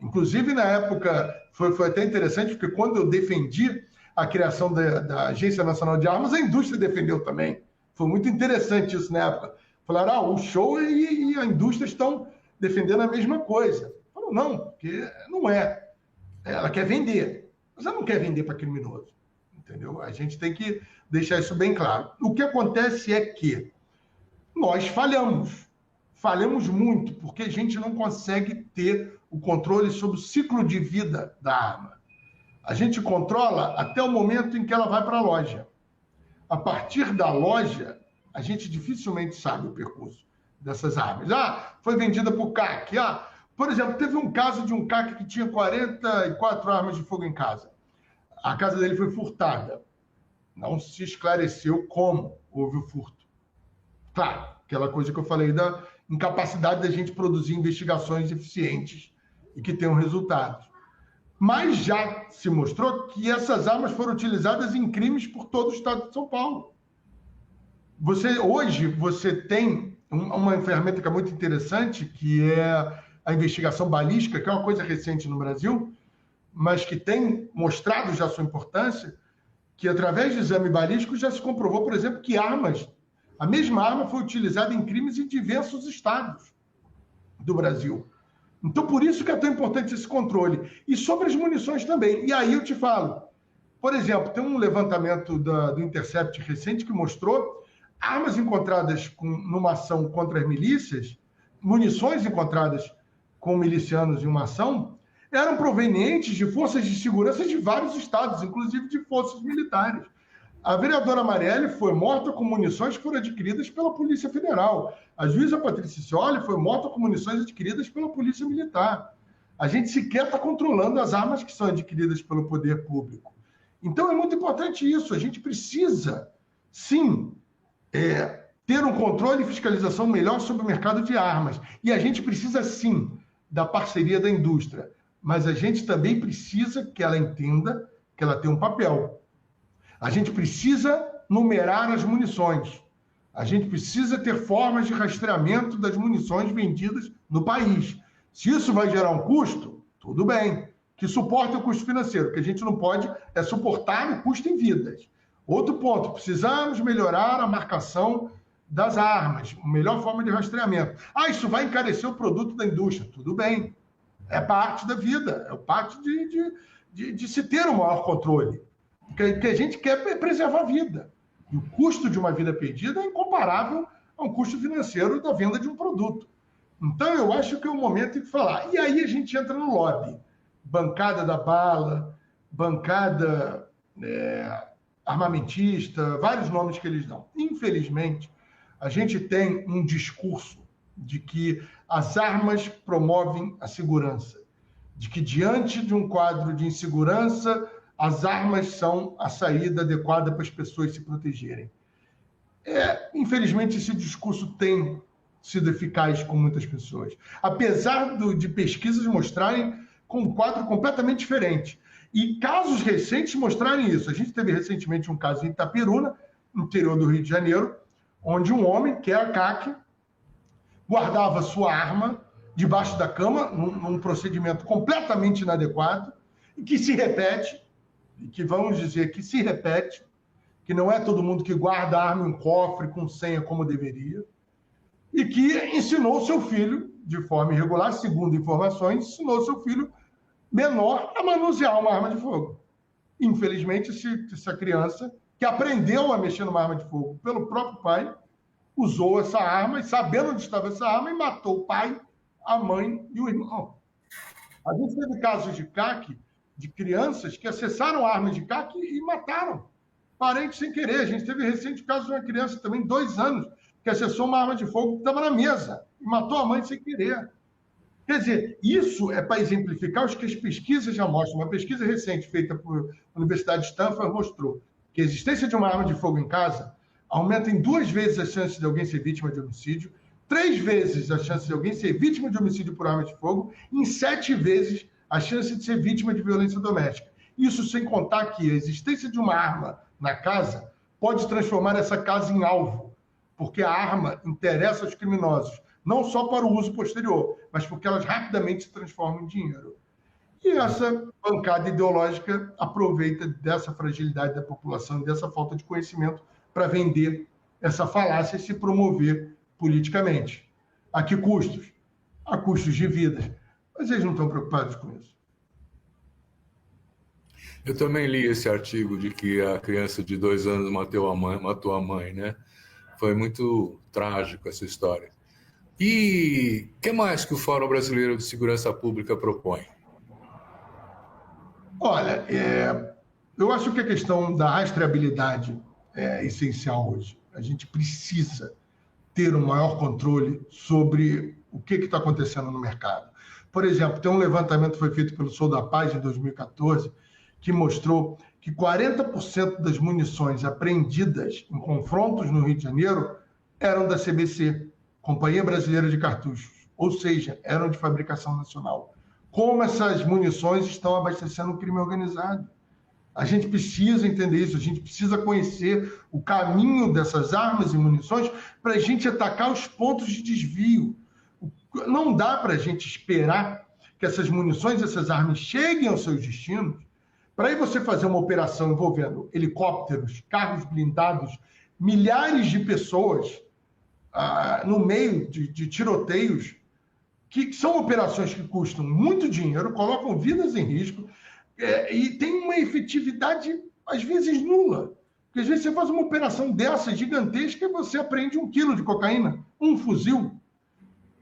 Inclusive, na época, foi até interessante, porque quando eu defendi a criação da Agência Nacional de Armas, a indústria defendeu também. Foi muito interessante isso na época. Falaram, o show e a indústria estão defendendo a mesma coisa. Falaram, não, porque não é. Ela quer vender, mas ela não quer vender para criminoso. Entendeu? A gente tem que deixar isso bem claro. O que acontece é que nós falhamos muito, porque a gente não consegue ter o controle sobre o ciclo de vida da arma. A gente controla até o momento em que ela vai para a loja. A partir da loja, a gente dificilmente sabe o percurso dessas armas. Foi vendida por CAC. Por exemplo, teve um caso de um CAC que tinha 44 armas de fogo em casa. A casa dele foi furtada. Não se esclareceu como houve o furto. Claro, aquela coisa que eu falei da incapacidade da gente produzir investigações eficientes e que tenham resultados. Mas já se mostrou que essas armas foram utilizadas em crimes por todo o estado de São Paulo. Hoje você tem uma ferramenta que é muito interessante, que é a investigação balística, que é uma coisa recente no Brasil, mas que tem mostrado já sua importância, que através de exame balístico já se comprovou, por exemplo, que a mesma arma foi utilizada em crimes em diversos estados do Brasil. Então, por isso que é tão importante esse controle. E sobre as munições também. E aí eu te falo, por exemplo, tem um levantamento do Intercept recente que mostrou armas encontradas numa ação contra as milícias, munições encontradas com milicianos em uma ação, eram provenientes de forças de segurança de vários estados, inclusive de forças militares. A vereadora Marielle foi morta com munições que foram adquiridas pela Polícia Federal. A juíza Patrícia Scioli foi morta com munições adquiridas pela Polícia Militar. A gente sequer está controlando as armas que são adquiridas pelo poder público. Então, é muito importante isso. A gente precisa, sim, ter um controle e fiscalização melhor sobre o mercado de armas. E a gente precisa, sim, da parceria da indústria. Mas a gente também precisa que ela entenda que ela tem um papel. A gente precisa numerar as munições. A gente precisa ter formas de rastreamento das munições vendidas no país. Se isso vai gerar um custo, tudo bem. Que suporte o custo financeiro. O que a gente não pode é suportar o custo em vidas. Outro ponto, precisamos melhorar a marcação das armas, a melhor forma de rastreamento. Isso vai encarecer o produto da indústria. Tudo bem. É parte da vida, é parte de se ter um maior controle. O que a gente quer é preservar a vida. E o custo de uma vida perdida é incomparável ao custo financeiro da venda de um produto. Então, eu acho que é o momento de falar. E aí a gente entra no lobby. Bancada da bala, bancada armamentista, vários nomes que eles dão. Infelizmente, a gente tem um discurso de que as armas promovem a segurança, de que diante de um quadro de insegurança, as armas são a saída adequada para as pessoas se protegerem. Infelizmente, esse discurso tem sido eficaz com muitas pessoas, apesar de pesquisas mostrarem com um quadro completamente diferente. E casos recentes mostrarem isso. A gente teve recentemente um caso em Itaperuna, no interior do Rio de Janeiro, onde um homem, que era CAC, guardava sua arma debaixo da cama, num procedimento completamente inadequado, e que se repete, e que vamos dizer que se repete, que não é todo mundo que guarda a arma em um cofre com senha como deveria, e que ensinou seu filho, de forma irregular, segundo informações, ensinou seu filho menor a manusear uma arma de fogo. Infelizmente, essa criança, que aprendeu a mexer numa arma de fogo pelo próprio pai, usou essa arma, e sabendo onde estava essa arma, e matou o pai, a mãe e o irmão. A gente teve casos de CAC, de crianças que acessaram armas de CAC e mataram parentes sem querer. A gente teve recente caso de uma criança também, 2 anos, que acessou uma arma de fogo que estava na mesa e matou a mãe sem querer. Quer dizer, isso é para exemplificar o que as pesquisas já mostram. Uma pesquisa recente feita por Universidade de Stanford mostrou que a existência de uma arma de fogo em casa aumenta em 2 vezes as chances de alguém ser vítima de homicídio, 3 vezes a chance de alguém ser vítima de homicídio por arma de fogo, e em 7 vezes a chance de ser vítima de violência doméstica. Isso sem contar que a existência de uma arma na casa pode transformar essa casa em alvo, porque a arma interessa aos criminosos, não só para o uso posterior, mas porque elas rapidamente se transformam em dinheiro. E essa bancada ideológica aproveita dessa fragilidade da população, dessa falta de conhecimento, para vender essa falácia e se promover politicamente. A que custos? A custos de vidas. Mas eles não estão preocupados com isso. Eu também li esse artigo de que a criança de 2 anos matou a mãe, né? Foi muito trágico essa história. E o que mais que o Fórum Brasileiro de Segurança Pública propõe? Olha, eu acho que a questão da rastreabilidade é essencial hoje. A gente precisa ter um maior controle sobre o que está acontecendo no mercado. Por exemplo, tem um levantamento que foi feito pelo Sou da Paz em 2014, que mostrou que 40% das munições apreendidas em confrontos no Rio de Janeiro eram da CBC, Companhia Brasileira de Cartuchos, ou seja, eram de fabricação nacional. Como essas munições estão abastecendo o crime organizado? A gente precisa entender isso, a gente precisa conhecer o caminho dessas armas e munições para a gente atacar os pontos de desvio. Não dá para a gente esperar que essas munições, essas armas cheguem aos seus destinos, para aí você fazer uma operação envolvendo helicópteros, carros blindados, milhares de pessoas no meio de tiroteios, que são operações que custam muito dinheiro, colocam vidas em risco, e tem uma efetividade, às vezes, nula. Porque, às vezes, você faz uma operação dessa gigantesca e você apreende 1 quilo de cocaína, um fuzil.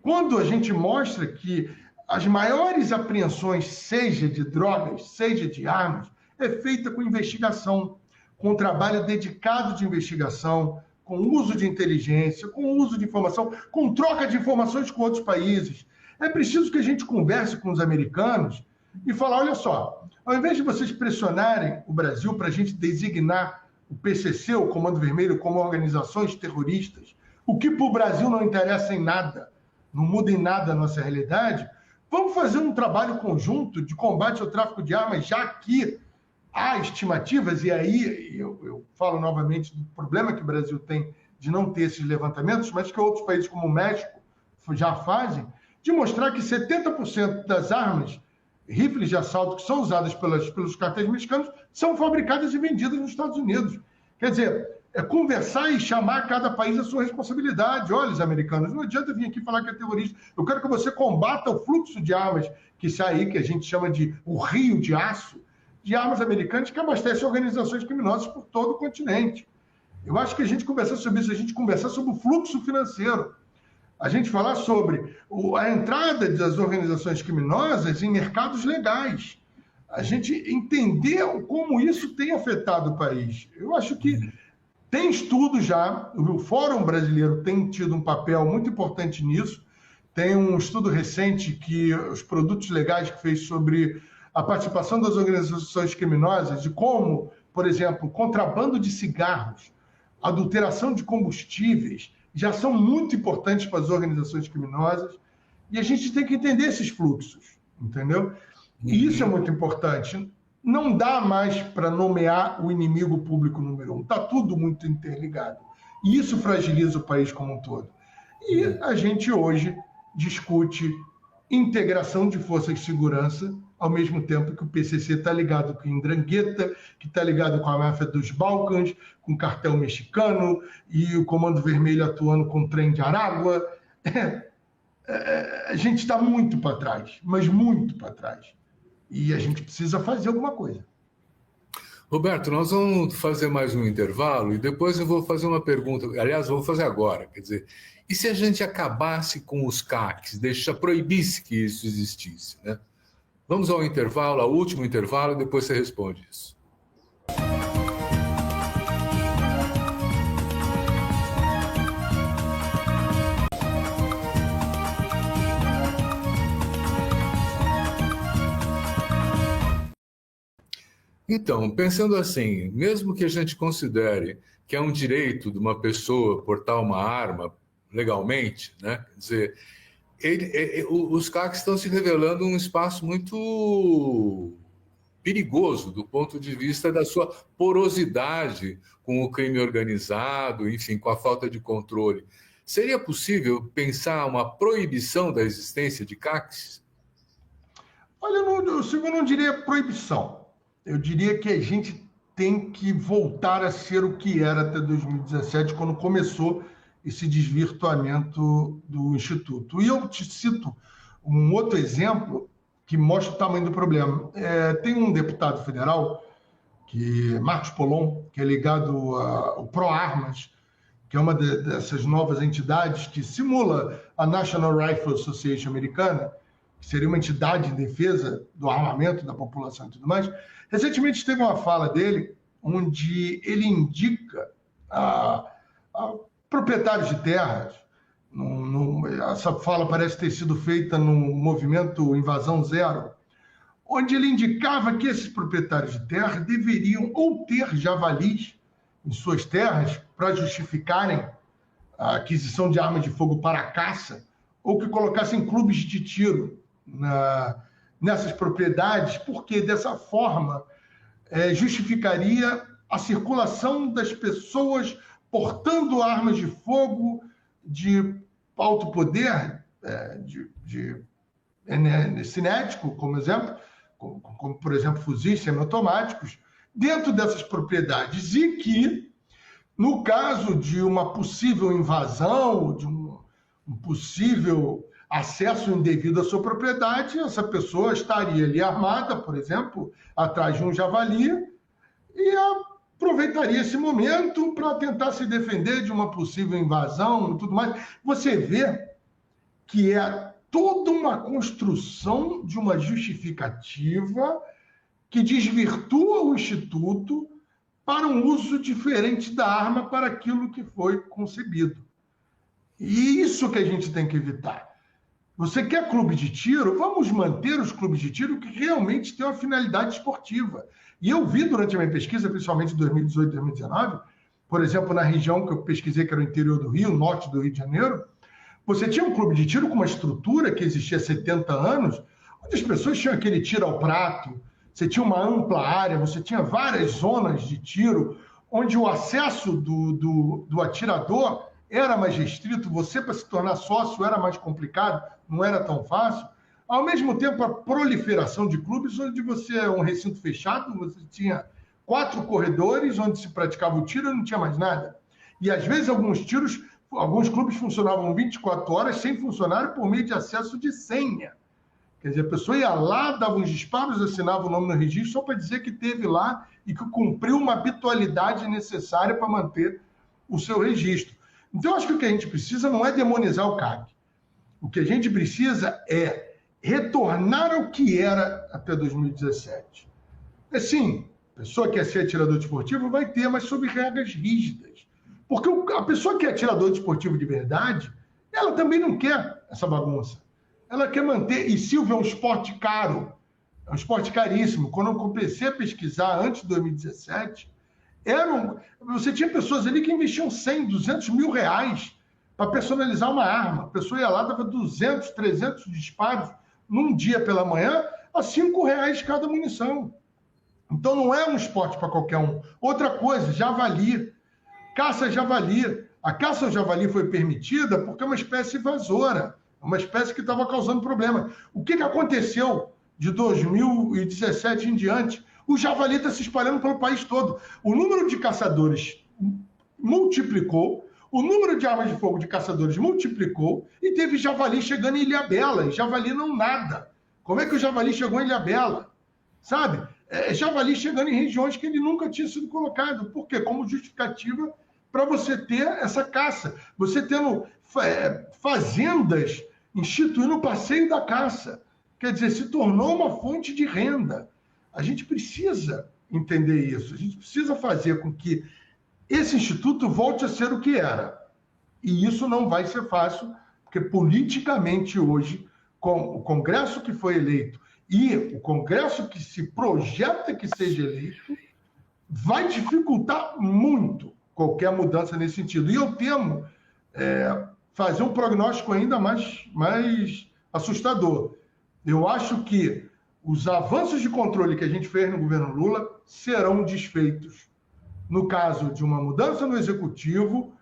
Quando a gente mostra que as maiores apreensões, seja de drogas, seja de armas, é feita com investigação, com um trabalho dedicado de investigação, com uso de inteligência, com uso de informação, com troca de informações com outros países. É preciso que a gente converse com os americanos e falar, olha só, ao invés de vocês pressionarem o Brasil para a gente designar o PCC, o Comando Vermelho, como organizações terroristas, o que para o Brasil não interessa em nada, não muda em nada a nossa realidade, vamos fazer um trabalho conjunto de combate ao tráfico de armas, já que há estimativas, e aí eu falo novamente do problema que o Brasil tem de não ter esses levantamentos, mas que outros países como o México já fazem, de mostrar que 70% das armas, rifles de assalto que são usadas pelos cartéis mexicanos, são fabricadas e vendidas nos Estados Unidos. Quer dizer, é conversar e chamar cada país a sua responsabilidade. Olha, os americanos, não adianta vir aqui falar que é terrorista. Eu quero que você combata o fluxo de armas que sai aí, que a gente chama de o rio de aço, de armas americanas que abastecem organizações criminosas por todo o continente. Eu acho que a gente conversar sobre isso, a gente conversar sobre o fluxo financeiro, a gente falar sobre a entrada das organizações criminosas em mercados legais, a gente entender como isso tem afetado o país. Eu acho que tem estudo já, o Fórum Brasileiro tem tido um papel muito importante nisso, tem um estudo recente que os produtos legais que fez sobre a participação das organizações criminosas, de como, por exemplo, contrabando de cigarros, adulteração de combustíveis, já são muito importantes para as organizações criminosas, e a gente tem que entender esses fluxos, entendeu? E isso é muito importante. Não dá mais para nomear o inimigo público número 1. Está tudo muito interligado. E isso fragiliza o país como um todo. E a gente hoje discute integração de forças de segurança, ao mesmo tempo que o PCC está ligado com a Ndrangheta, que está ligado com a máfia dos Balcãs, com o cartel mexicano, e o Comando Vermelho atuando com o trem de Aragua. A gente está muito para trás, mas muito para trás. E a gente precisa fazer alguma coisa. Roberto, nós vamos fazer mais um intervalo e depois eu vou fazer uma pergunta. Aliás, eu vou fazer agora. Quer dizer, e se a gente acabasse com os CACs, proibisse que isso existisse, né? Vamos ao intervalo, ao último intervalo, e depois você responde isso. Então, pensando assim, mesmo que a gente considere que é um direito de uma pessoa portar uma arma legalmente, né? Quer dizer, os CACs estão se revelando um espaço muito perigoso do ponto de vista da sua porosidade com o crime organizado, enfim, com a falta de controle. Seria possível pensar uma proibição da existência de CACs? Olha, eu não diria proibição. Eu diria que a gente tem que voltar a ser o que era até 2017, quando começou esse desvirtuamento do Instituto. E eu te cito um outro exemplo que mostra o tamanho do problema. Tem um deputado federal, Marcos Polon, que é ligado ao ProArmas, que é uma dessas novas entidades que simula a National Rifle Association americana, que seria uma entidade de defesa do armamento da população e tudo mais. Recentemente teve uma fala dele onde ele indica a proprietários de terras. Essa fala parece ter sido feita no movimento Invasão Zero, onde ele indicava que esses proprietários de terra deveriam ou ter javalis em suas terras para justificarem a aquisição de armas de fogo para a caça, ou que colocassem clubes de tiro nessas propriedades, porque dessa forma justificaria a circulação das pessoas portando armas de fogo de alto poder, cinético, como exemplo, como por exemplo fuzis semiautomáticos, dentro dessas propriedades, e que, no caso de uma possível invasão, de um possível acesso indevido à sua propriedade, essa pessoa estaria ali armada, por exemplo, atrás de um javali, e aproveitaria esse momento para tentar se defender de uma possível invasão e tudo mais. Você vê que é toda uma construção de uma justificativa que desvirtua o Instituto para um uso diferente da arma para aquilo que foi concebido. E isso que a gente tem que evitar. Você quer clube de tiro? Vamos manter os clubes de tiro que realmente têm uma finalidade esportiva. E eu vi durante a minha pesquisa, principalmente em 2018 e 2019, por exemplo, na região que eu pesquisei, que era o interior do Rio, norte do Rio de Janeiro, você tinha um clube de tiro com uma estrutura que existia há 70 anos, onde as pessoas tinham aquele tiro ao prato, você tinha uma ampla área, você tinha várias zonas de tiro, onde o acesso do atirador era mais restrito, você, para se tornar sócio, era mais complicado, não era tão fácil. Ao mesmo tempo, a proliferação de clubes, onde você é um recinto fechado, você tinha 4 corredores, onde se praticava o tiro e não tinha mais nada. E, às vezes, alguns clubes funcionavam 24 horas sem funcionário por meio de acesso de senha. Quer dizer, a pessoa ia lá, dava uns disparos, assinava o nome no registro só para dizer que esteve lá e que cumpriu uma habitualidade necessária para manter o seu registro. Então, acho que o que a gente precisa não é demonizar o CAC. O que a gente precisa é retornar ao que era até 2017. Sim, a pessoa que quer ser atirador desportivo vai ter, mas sob regras rígidas. Porque a pessoa que é atirador desportivo de verdade, ela também não quer essa bagunça. Ela quer manter... E Silvio é um esporte caro, é um esporte caríssimo. Quando eu comecei a pesquisar, antes de 2017, você tinha pessoas ali que investiam 100, 200 mil reais para personalizar uma arma. A pessoa ia lá, dava 200, 300 disparos num dia pela manhã, a R$5 cada munição. Então não é um esporte para qualquer um. Outra coisa, javali. Caça javali. A caça ao javali foi permitida porque é uma espécie invasora, uma espécie que estava causando problema. O que aconteceu de 2017 em diante? O javali está se espalhando pelo país todo. O número de caçadores multiplicou, o número de armas de fogo de caçadores multiplicou e teve javali chegando em Ilhabela. E javali não nada. Como é que o javali chegou em Ilhabela? Sabe? Javali chegando em regiões que ele nunca tinha sido colocado. Por quê? Como justificativa para você ter essa caça. Você tendo fazendas instituindo o passeio da caça. Quer dizer, se tornou uma fonte de renda. A gente precisa entender isso. A gente precisa fazer com que esse instituto volte a ser o que era. E isso não vai ser fácil, porque politicamente hoje, com o Congresso que foi eleito e o Congresso que se projeta que seja eleito, vai dificultar muito qualquer mudança nesse sentido. E eu temo fazer um prognóstico ainda mais assustador. Eu acho que os avanços de controle que a gente fez no governo Lula serão desfeitos no caso de uma mudança no Executivo,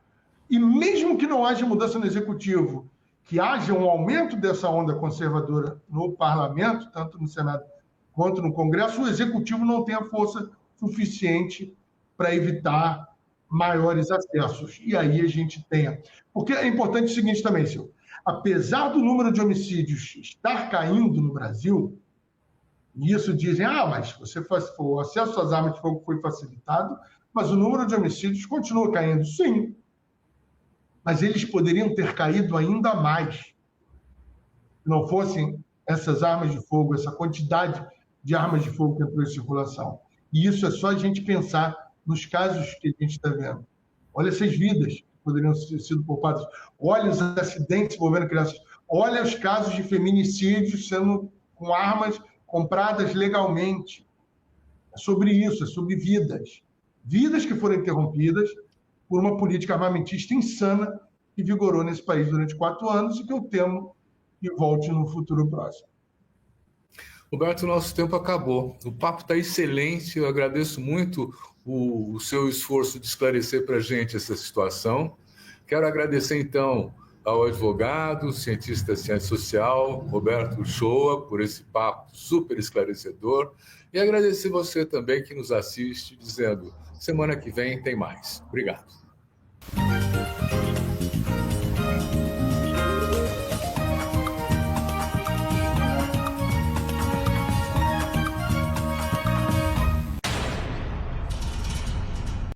e mesmo que não haja mudança no Executivo, que haja um aumento dessa onda conservadora no Parlamento, tanto no Senado quanto no Congresso, o Executivo não tem a força suficiente para evitar maiores acessos. E aí a gente tem... Porque é importante o seguinte também, Silvio. Apesar do número de homicídios estar caindo no Brasil, e isso dizem, mas o acesso às armas de fogo foi facilitado, mas o número de homicídios continua caindo. Sim, mas eles poderiam ter caído ainda mais se não fossem essas armas de fogo, essa quantidade de armas de fogo que entrou em circulação. E isso é só a gente pensar nos casos que a gente está vendo. Olha essas vidas que poderiam ter sido poupadas. Olha os acidentes envolvendo crianças. Olha os casos de feminicídios sendo com armas compradas legalmente. É sobre isso, é sobre vidas. Vidas que foram interrompidas por uma política armamentista insana que vigorou nesse país durante 4 anos e que eu temo que volte no futuro próximo. Roberto, o nosso tempo acabou. O papo está excelente, eu agradeço muito o seu esforço de esclarecer para a gente essa situação. Quero agradecer, então, ao advogado, cientista da ciência social, Roberto Uchoa, por esse papo super esclarecedor, e agradecer você também que nos assiste, dizendo, semana que vem tem mais. Obrigado.